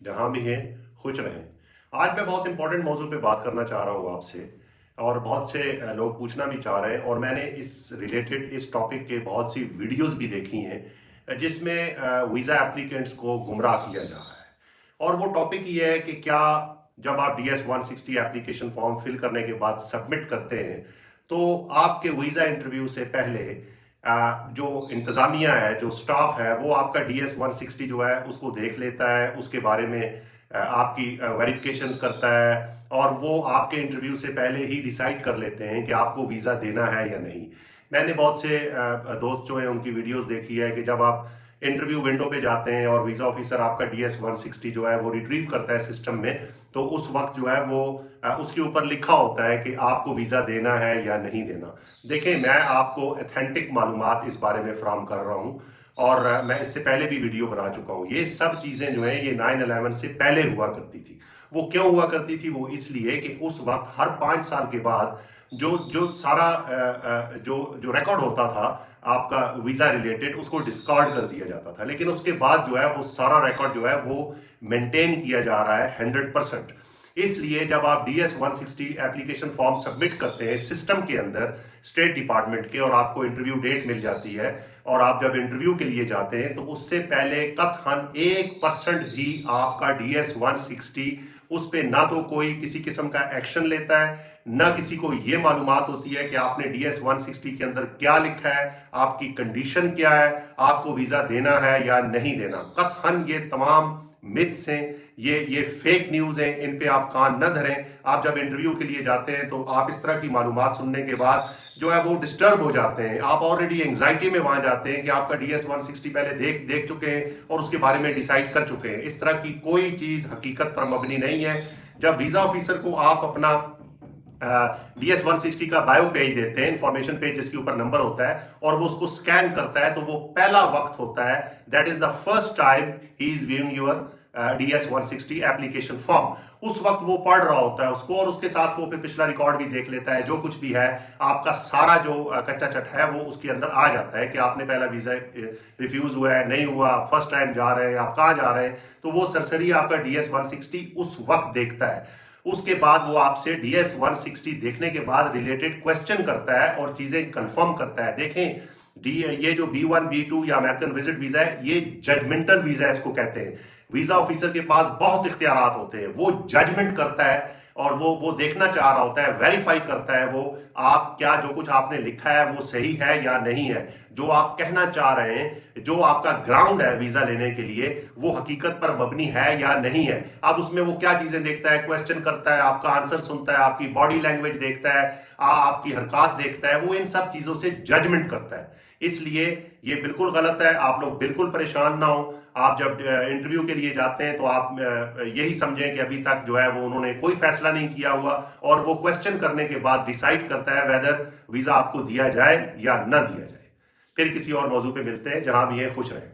जहां भी हैं खुश रहें। आज मैं बहुत इंपॉर्टेंट मौजू पे बात करना चाह रहा हूँ आपसे, और बहुत से लोग पूछना भी चाह रहे हैं, और मैंने इस रिलेटेड इस टॉपिक के बहुत सी वीडियोस भी देखी हैं जिसमें वीज़ा एप्लीकेंट्स को गुमराह किया जा रहा है। और वो टॉपिक ये है कि क्या जब आप DS-160 एप्लीकेशन फॉर्म फिल करने के बाद सबमिट करते हैं तो आपके वीज़ा इंटरव्यू से पहले जो इंतज़ामिया है, जो स्टाफ है, वो आपका DS-160 जो है उसको देख लेता है, उसके बारे में आपकी वेरिफिकेशंस करता है, और वो आपके इंटरव्यू से पहले ही डिसाइड कर लेते हैं कि आपको वीज़ा देना है या नहीं। मैंने बहुत से दोस्त जो हैं उनकी वीडियोस देखी है कि जब आप इंटरव्यू विंडो पे जाते हैं और वीज़ा ऑफिसर आपका DS-160 जो है वो रिट्रीव करता है सिस्टम में, तो उस वक्त जो है वो उसके ऊपर लिखा होता है कि आपको वीज़ा देना है या नहीं देना। देखिए, मैं आपको ऑथेंटिक मालूमात इस बारे में फ्राहम कर रहा हूँ, और मैं इससे पहले भी वीडियो बना चुका हूँ। ये सब चीज़ें जो हैं ये 9/11 से पहले हुआ करती थी। वो क्यों हुआ करती थी? वो इसलिए कि उस वक्त हर 5 साल के बाद जो जो सारा जो जो रिकॉर्ड होता था आपका वीज़ा रिलेटेड, उसको डिस्कार्ड कर दिया जाता था। लेकिन उसके बाद जो है वो सारा रिकॉर्ड जो है वो मेंटेन किया जा रहा है 100%। इसलिए जब आप DS-160 एप्लीकेशन फॉर्म सबमिट करते हैं सिस्टम के अंदर स्टेट डिपार्टमेंट के, और आपको इंटरव्यू डेट मिल जाती है, और आप जब इंटरव्यू के लिए जाते हैं तो उससे पहले कतई 1% भी आपका DS-160 उस पर ना तो कोई किसी किस्म का एक्शन लेता है, ना किसी को ये मालूमात होती है कि आपने DS-160 के अंदर क्या लिखा है, आपकी कंडीशन क्या है, आपको वीजा देना है या नहीं देना। कतई ये तमाम मिथ्स हैं, ये फेक न्यूज हैं, इन पे आप कान न धरें। आप जब इंटरव्यू के लिए जाते हैं तो आप इस तरह की मालूमात सुनने के बाद जो है वो डिस्टर्ब हो जाते हैं। आप ऑलरेडी एंग्जाइटी में वहां जाते हैं कि आपका DS-160 पहले देख चुके हैं और उसके बारे में डिसाइड कर चुके हैं। इस तरह की कोई चीज हकीकत पर मबनी नहीं है। जब वीजा ऑफिसर को आप अपना DS-160 का बायो पेज देते हैं, इंफॉर्मेशन पेज जिसके ऊपर नंबर होता है, और वो उसको स्कैन करता है, तो वो पहला वक्त होता है, that is the first time he is viewing your DS-160 application form. उस वक्त वो पढ़ रहा होता है उसको, और उसके साथ वो फिर पिछला रिकॉर्ड भी देख लेता है। जो कुछ भी है, आपका सारा जो कच्चा चट है वो उसके अंदर आ जाता है कि आपने पहला वीजा रिफ्यूज हुआ है, नहीं हुआ, फर्स्ट टाइम जा रहे हैं, आप कहाँ जा रहे हैं। तो वो सरसरी आपका DS-160 उस वक्त देखता है। उसके बाद वो आपसे DS-160 देखने के बाद रिलेटेड क्वेश्चन करता है और चीजें कंफर्म करता है। देखें, ये जो B1 B2 या अमेरिकन विजिट वीजा है, ये जजमेंटल वीजा इसको कहते हैं। वीजा ऑफिसर के पास बहुत इख्तियारात होते हैं, वो जजमेंट करता है, और वो देखना चाह रहा होता है, वेरीफाई करता है वो आप क्या जो कुछ आपने लिखा है वो सही है या नहीं है, जो आप कहना चाह रहे हैं, जो आपका ग्राउंड है वीजा लेने के लिए, वो हकीकत पर मबनी है या नहीं है। अब उसमें वो क्या चीजें देखता है, क्वेश्चन करता है, आपका आंसर सुनता है, आपकी बॉडी लैंग्वेज देखता है, आपकी हरकत देखता है, वो इन सब चीजों से जजमेंट करता है। इसलिए ये बिल्कुल गलत है। आप लोग बिल्कुल परेशान ना हो। आप जब इंटरव्यू के लिए जाते हैं तो आप यही समझें कि अभी तक जो है वो उन्होंने कोई फैसला नहीं किया हुआ, और वो क्वेश्चन करने के बाद डिसाइड करता है वेदर वीजा आपको दिया जाए या ना दिया जाए। फिर किसी और मौजू पे मिलते हैं। जहां भी हैं खुश रहें।